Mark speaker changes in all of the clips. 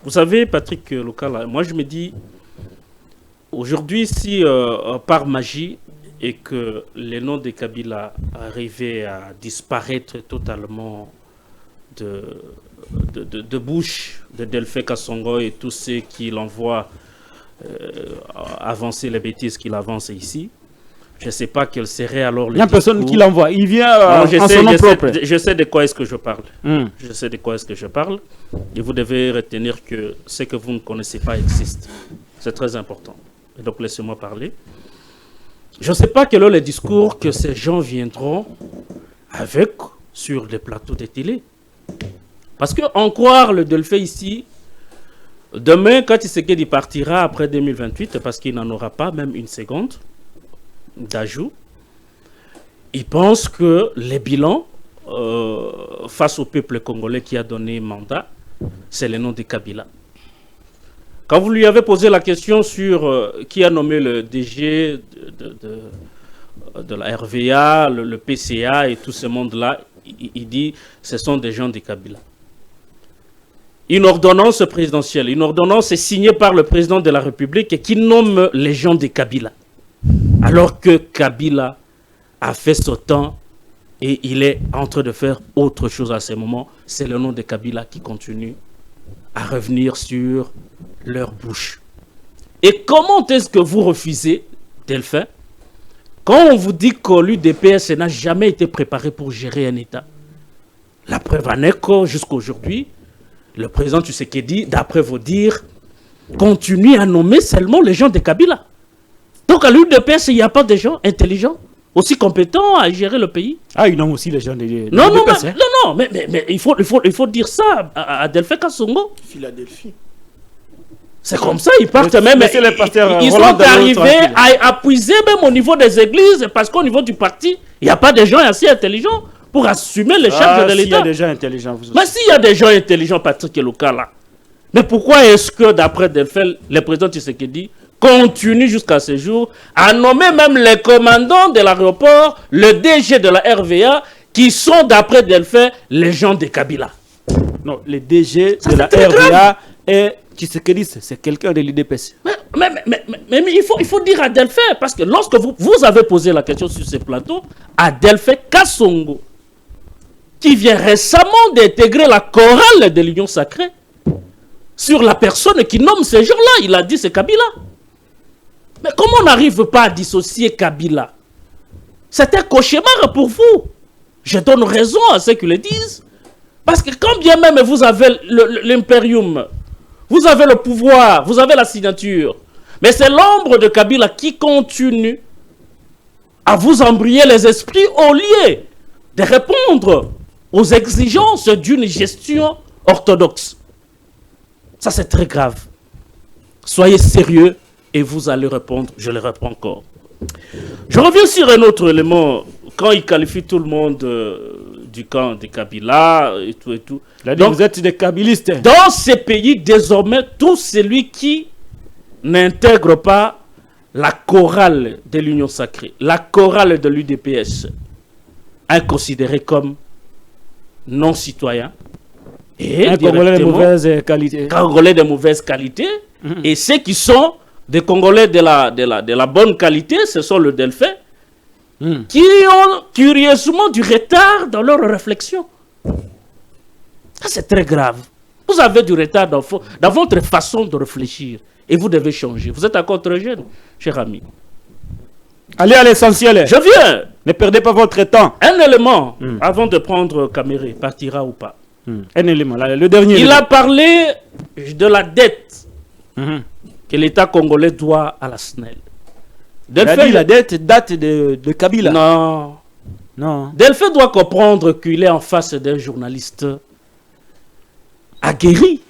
Speaker 1: Vous savez, Patrick Lokala, moi je me dis, aujourd'hui, si par magie et que les noms de Kabila arrivaient à disparaître totalement de bouche de Delphin Kassongo et tous ceux qui l'envoient avancer les bêtises qu'il avance ici, je ne sais pas quel serait alors le
Speaker 2: Il n'y a personne qui l'envoie. Il vient en son nom propre.
Speaker 1: Je sais de quoi est-ce que je parle. Je sais de quoi est-ce que je parle. Et vous devez retenir que ce que vous ne connaissez pas existe. C'est très important. Et donc laissez-moi parler. Je ne sais pas quel est le discours que ces gens viendront avec sur les plateaux de télé. Parce qu'en croire le Delphin ici, demain, quand Tshisekedi partira après 2028, parce qu'il n'en aura pas même une seconde d'ajout, il pense que les bilans face au peuple congolais qui a donné mandat, c'est le nom de Kabila. Quand vous lui avez posé la question sur qui a nommé le DG de la RVA, le PCA et tout ce monde-là, il dit ce sont des gens de Kabila. Une ordonnance présidentielle, une ordonnance est signée par le président de la République et qui nomme les gens de Kabila. Alors que Kabila a fait ce temps et il est en train de faire autre chose à ce moment, c'est le nom de Kabila qui continue à revenir sur leur bouche. Et comment est-ce que vous refusez, Delphin, quand on vous dit que l'UDPS n'a jamais été préparé pour gérer un État? La preuve en est que jusqu'à aujourd'hui, le président Tshisekedi, d'après vos dires, continue à nommer seulement les gens de Kabila. Donc à l'UDPS, il n'y a pas de gens intelligents, aussi compétents à gérer le pays.
Speaker 2: Ah, ils nomment aussi les gens de
Speaker 1: non, mais il faut dire ça à Delphin Kassongo.
Speaker 3: Philadelphie.
Speaker 1: C'est comme ça, ils partent même. Ils sont arrivés à puiser même au niveau des églises, parce qu'au niveau du parti, il n'y a pas de gens assez intelligents pour assumer les charges de l'État.
Speaker 2: S'il y a des gens intelligents,
Speaker 1: mais s'il y a des gens intelligents, Patrick Lokala, mais pourquoi est-ce que, d'après Delphin, le président Tshisekedi continue jusqu'à ce jour à nommer même les commandants de l'aéroport, le DG de la RVA, qui sont, d'après Delphin, les gens de Kabila?
Speaker 2: Non, le DG de la RVA et Tshisekedi, c'est quelqu'un de l'UDPS.
Speaker 1: Mais il faut dire à Delphin, parce que lorsque vous avez posé la question sur ce plateau, à Delphin Kassongo, qui vient récemment d'intégrer la chorale de l'Union Sacrée, sur la personne qui nomme ces gens-là, il a dit c'est Kabila. Mais comment on n'arrive pas à dissocier Kabila? C'est un cauchemar pour vous. Je donne raison à ceux qui le disent. Parce que quand bien même vous avez l'impérium, vous avez le pouvoir, vous avez la signature, mais c'est l'ombre de Kabila qui continue à vous embryer les esprits au lieu de répondre aux exigences d'une gestion orthodoxe. Ça, c'est très grave. Soyez sérieux et vous allez répondre. Je le réponds encore. Je reviens sur un autre élément. Quand il qualifie tout le monde du camp de Kabila et tout et tout.
Speaker 2: Donc, vous êtes des kabilistes.
Speaker 1: Dans ces pays, désormais, tout celui qui n'intègre pas la chorale de l'Union Sacrée, la chorale de l'UDPS, est considéré comme non-citoyen. Et
Speaker 2: un Congolais de mauvaise qualité.
Speaker 1: Congolais de mauvaise qualité. Et ceux qui sont des Congolais de la bonne qualité, ce sont le Delphin, qui ont curieusement du retard dans leur réflexion. Ça, c'est très grave. Vous avez du retard dans votre façon de réfléchir. Et vous devez changer. Vous êtes encore très jeune, cher ami.
Speaker 2: Allez à l'essentiel.
Speaker 1: Je viens.
Speaker 2: Ne perdez pas votre temps.
Speaker 1: Un élément, avant de prendre Caméré, partira ou pas.
Speaker 2: Un élément, le dernier.
Speaker 1: Il a parlé de la dette que l'État congolais doit à la SNEL.
Speaker 2: Delphin, la dette date de Kabila.
Speaker 1: Non. Delphin doit comprendre qu'il est en face d'un journaliste aguerri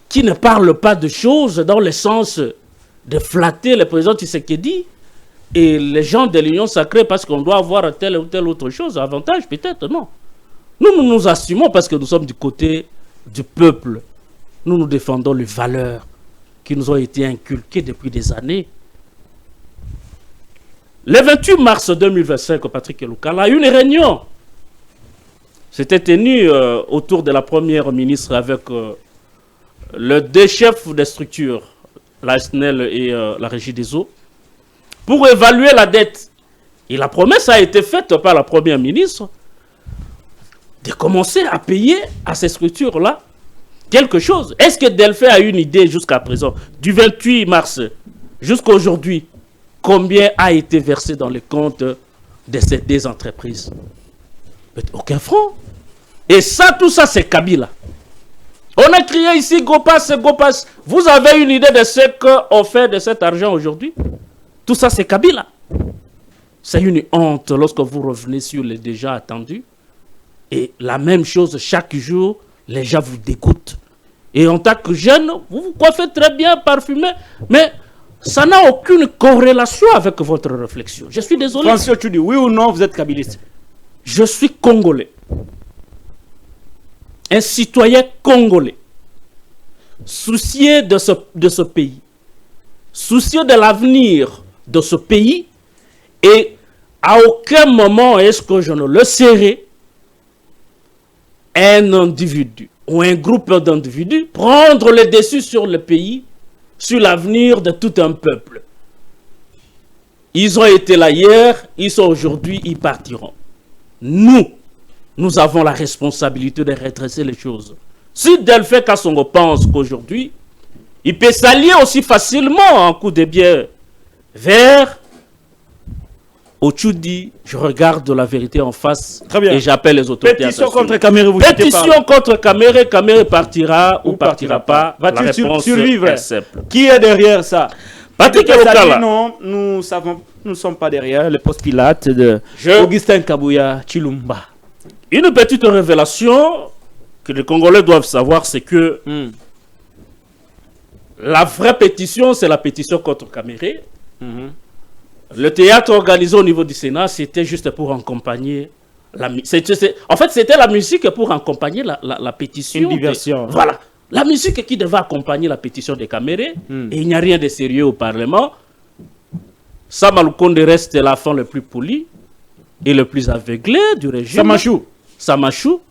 Speaker 1: qui ne parle pas de choses dans le sens de flatter le président Tshisekedi et les gens de l'Union Sacrée parce qu'on doit avoir telle ou telle autre chose, avantage peut-être, non. Nous assumons parce que nous sommes du côté du peuple. Nous défendons les valeurs qui nous ont été inculquées depuis des années. Le 28 mars 2025, Patrick Lokala, une réunion s'était tenue autour de la première ministre avec les deux chefs des structures, la SNEL et la Régie des eaux, pour évaluer la dette. Et la promesse a été faite par la première ministre de commencer à payer à ces structures-là quelque chose. Est-ce que Delphin a une idée jusqu'à présent, du 28 mars jusqu'à aujourd'hui, combien a été versé dans les comptes de ces deux entreprises? Aucun franc. Et ça, tout ça, c'est Kabila. On a crié ici, go pass, go pass. Vous avez une idée de ce qu'on fait de cet argent aujourd'hui? Tout ça, c'est Kabila. C'est une honte lorsque vous revenez sur les déjà attendus. Et la même chose, chaque jour, les gens vous dégoûtent. Et en tant que jeune, vous vous coiffez très bien, parfumé, mais ça n'a aucune corrélation avec votre réflexion. Je suis désolé.
Speaker 2: François, tu dis oui ou non, vous êtes kabiliste?
Speaker 1: Je suis congolais. Un citoyen congolais. Soucieux de ce pays. Soucieux de l'avenir de ce pays. Et à aucun moment est-ce que je ne le serai, un individu ou un groupe d'individus prendre le dessus sur le pays, sur l'avenir de tout un peuple. Ils ont été là hier, ils sont aujourd'hui, ils partiront. Nous avons la responsabilité de redresser les choses. Si Delphin Kassongo pense qu'aujourd'hui, il peut s'allier aussi facilement en coup de biais vers Ochudi, je regarde la vérité en face.
Speaker 2: Très bien.
Speaker 1: Et j'appelle les autorités.
Speaker 2: Pétition contre Kamere, vous
Speaker 1: Pétition contre Kamere, Kamere partira ou partira pas.
Speaker 2: Va-t-il
Speaker 1: réponse
Speaker 2: survivre?
Speaker 1: est simple.
Speaker 2: Qui est derrière ça?
Speaker 1: Patrick
Speaker 2: Elokala.
Speaker 1: Elokala.
Speaker 2: Non, nous savons, nous ne sommes pas derrière le poste Pilate de
Speaker 1: Je-
Speaker 2: Augustin Kabouya Chilumba.
Speaker 1: Une petite révélation que les Congolais doivent savoir, c'est que la vraie pétition, c'est la pétition contre Kamere. Le théâtre organisé au niveau du Sénat, c'était juste pour accompagner la musique. En fait, c'était la musique pour accompagner la pétition.
Speaker 2: Une diversion.
Speaker 1: Voilà. La musique qui devait accompagner la pétition de Kamere. Et il n'y a rien de sérieux au Parlement. Sama Lukonde reste l'enfant le plus poli et le plus aveuglé du régime.
Speaker 2: Samachou.
Speaker 1: Samachou,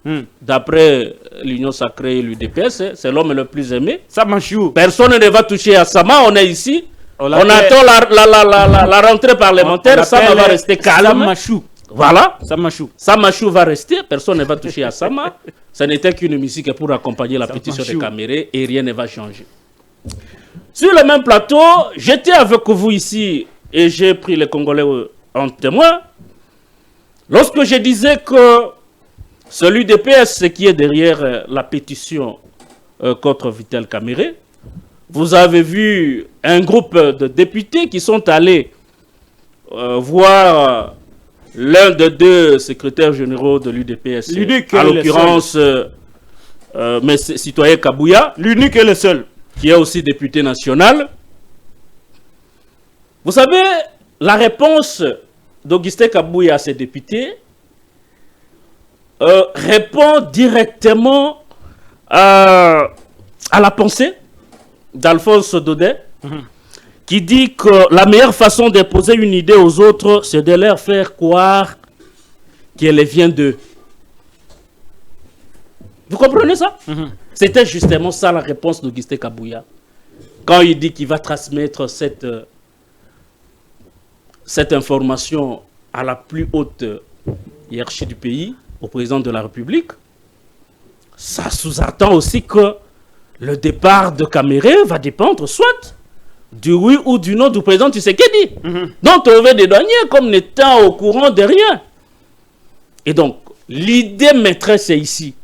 Speaker 1: d'après l'Union sacrée et l'UDPS, c'est l'homme le plus aimé.
Speaker 2: Samachou.
Speaker 1: Personne ne va toucher à Sama, on est ici. On
Speaker 2: l'appelle-
Speaker 1: attend la rentrée parlementaire, Sama va rester calme.
Speaker 2: Samachou.
Speaker 1: Voilà.
Speaker 2: Samachou.
Speaker 1: Samachou va rester, personne ne va toucher à Sama. Ce n'était qu'une musique pour accompagner la pétition de
Speaker 2: Samachou.
Speaker 1: Kamere et rien ne va changer. Sur le même plateau, j'étais avec vous ici et j'ai pris les Congolais en témoin. Lorsque je disais que celui des PS qui est derrière la pétition contre Vital Kamere, vous avez vu un groupe de députés qui sont allés voir l'un des deux secrétaires généraux de l'UDPS,
Speaker 2: L'unique
Speaker 1: à
Speaker 2: et le
Speaker 1: l'occurrence mais citoyen Kabouya,
Speaker 2: L'unique et le seul.
Speaker 1: qui est aussi député national. Vous savez, la réponse d'Augustin Kabouya à ces députés répond directement à la pensée d'Alphonse Daudet, qui dit que la meilleure façon d'imposer une idée aux autres, c'est de leur faire croire qu'elle vient d'eux. Vous comprenez ça? C'était justement ça la réponse d'Augustin Kabouya. Quand il dit qu'il va transmettre cette information à la plus haute hiérarchie du pays, au président de la République, ça sous-entend aussi que le départ de Kamere va dépendre soit du oui ou du non du président Tshisekedi, dont on veut dédouaner comme n'étant au courant de rien. Et donc, l'idée maîtresse ici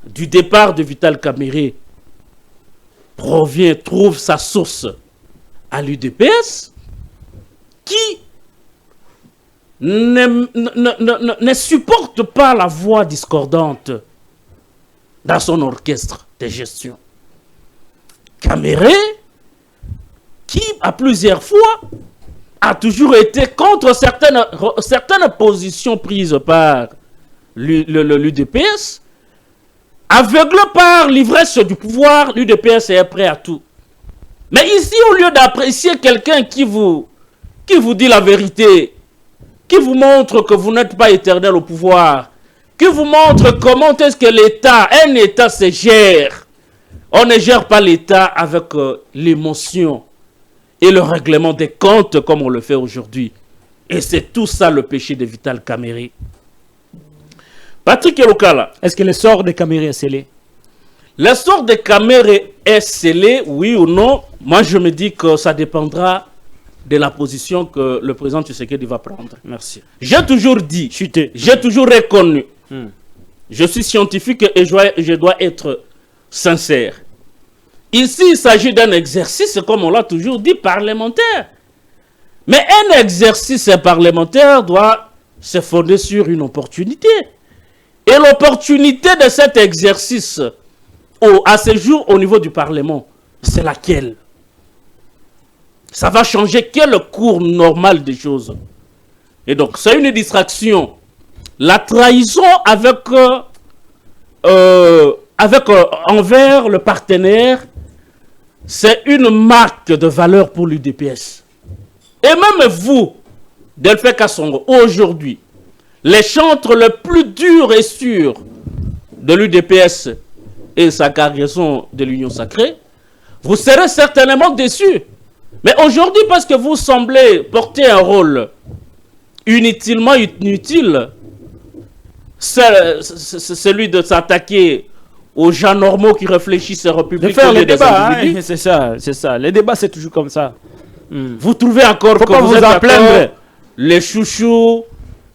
Speaker 1: du départ de Vital Kamere trouve sa source à l'UDPS qui ne supporte pas la voix discordante dans son orchestre de gestion. Kamere, qui à plusieurs fois a toujours été contre certaines positions prises par l'UDPS, aveuglé par l'ivresse du pouvoir, l'UDPS est prêt à tout. Mais ici, au lieu d'apprécier quelqu'un qui vous dit la vérité, qui vous montre que vous n'êtes pas éternel au pouvoir, qui vous montre comment est-ce que un État se gère, On ne gère pas l'État avec l'émotion et le règlement des comptes comme on le fait aujourd'hui. Et c'est tout ça le péché de Vital Kamerhe. Patrick Elokala.
Speaker 2: Est-ce que le sort de Kamerhe est scellé?
Speaker 1: Le sort de Kamerhe est scellé, oui ou non? Moi, je me dis que ça dépendra de la position que le président Tshisekedi va prendre.
Speaker 2: Merci.
Speaker 1: J'ai toujours dit, j'ai toujours reconnu. Je suis scientifique et je dois être sincère. Ici, il s'agit d'un exercice, comme on l'a toujours dit, parlementaire. Mais un exercice parlementaire doit se fonder sur une opportunité. Et l'opportunité de cet exercice à ce jour au niveau du Parlement, c'est laquelle? Ça va changer quel cours normal des choses? Et donc, c'est une distraction. La trahison envers le partenaire, c'est une marque de valeur pour l'UDPS. Et même vous, Delphin Kassongo, aujourd'hui, les chantres le plus dur et sûr de l'UDPS et sa cargaison de l'Union sacrée, vous serez certainement déçus. Mais aujourd'hui, parce que vous semblez porter un rôle inutilement inutile, c'est celui de s'attaquer aux gens normaux qui réfléchissent à la République.
Speaker 2: De faire les débats, hein, c'est ça. Les débats, c'est toujours comme ça.
Speaker 1: Vous trouvez encore que vous êtes
Speaker 2: en plaindre.
Speaker 1: Les chouchous,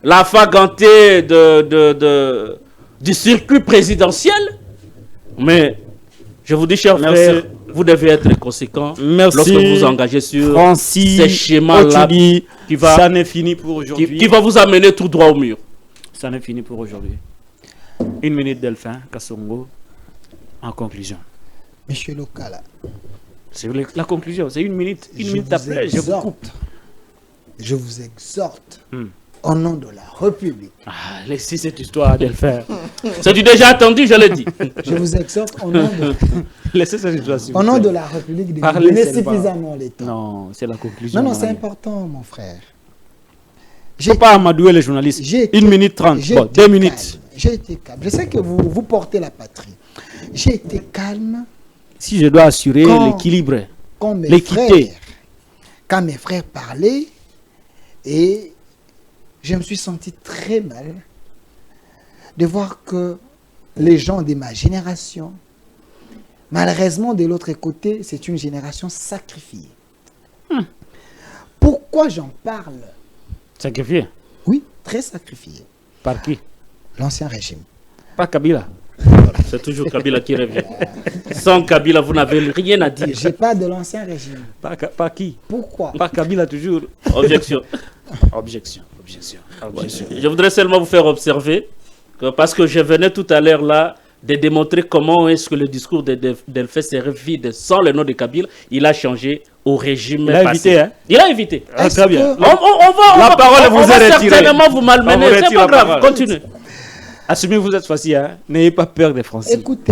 Speaker 1: la fagantée du circuit présidentiel? Mais je vous dis, chers frères, vous devez être conséquent lorsque vous engagez sur ces schémas-là
Speaker 2: ça n'est fini pour aujourd'hui.
Speaker 1: Qui va vous amener tout droit au mur.
Speaker 2: Ça n'est fini pour aujourd'hui. 1 minute, Delphin Kassongo, en conclusion.
Speaker 3: Monsieur Lokala.
Speaker 2: C'est la conclusion, c'est 1 minute. 1 minute après, je vous coupe.
Speaker 3: Je vous exhorte, au nom de la République.
Speaker 2: Laissez cette histoire, Delphin.
Speaker 1: C'est du déjà attendu, je l'ai dit.
Speaker 3: Je vous exhorte au nom de...
Speaker 2: Laissez cette histoire,
Speaker 3: au nom de la République, de donner suffisamment l'État.
Speaker 2: Non, c'est la conclusion.
Speaker 3: Non, c'est important, mon frère.
Speaker 2: Je ne peux pas amadouer les journalistes. 1 minute 30, 2 minutes.
Speaker 3: J'ai été calme. Je sais que vous portez la patrie. J'ai été calme.
Speaker 2: Si je dois assurer l'équilibre, l'équité.
Speaker 3: Quand mes frères parlaient, et je me suis senti très mal de voir que les gens de ma génération, malheureusement de l'autre côté, c'est une génération sacrifiée. Pourquoi j'en parle?
Speaker 2: Sacrifié?
Speaker 3: Oui, très sacrifié.
Speaker 2: Par qui?
Speaker 3: L'ancien régime.
Speaker 2: Pas Kabila.
Speaker 1: C'est toujours Kabila qui revient. Sans Kabila, vous n'avez rien à dire.
Speaker 3: Je parle de l'ancien régime.
Speaker 2: Pas qui?
Speaker 3: Pourquoi?
Speaker 2: Pas Kabila toujours.
Speaker 1: Objection.
Speaker 2: Objection.
Speaker 1: Je voudrais seulement vous faire observer que parce que je venais tout à l'heure là de démontrer comment est-ce que le discours de Delphin serait vide sans le nom de Kabila, il a changé au régime
Speaker 2: passé.
Speaker 1: Évité, hein? Il a évité.
Speaker 2: Très bien.
Speaker 1: La parole vous est retirée. Certainement vous malmener. C'est pas grave. Continuez.
Speaker 2: Assumez vous êtes facile, hein? N'ayez pas peur des Français.
Speaker 3: Écoutez.